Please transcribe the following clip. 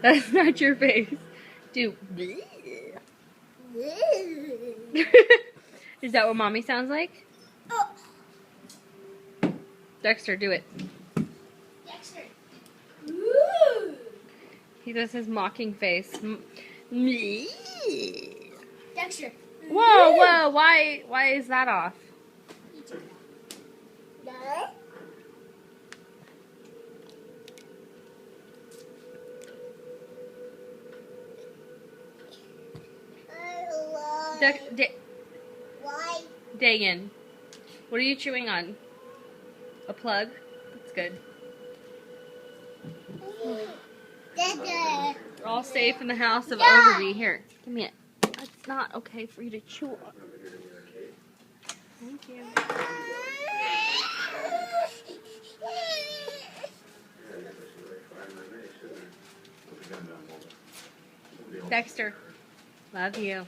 That's not your face. Do. Is that what mommy sounds like? Oh. Dexter, do it. Dexter. He does his mocking face. Dexter. Whoa, whoa, why is that off? No. Why? Dagan, what are you chewing on? A plug? That's good. Dada. We're all safe in the house of Overby. Here, give me it. It's not okay for you to chew on. Thank you. Dexter, love you.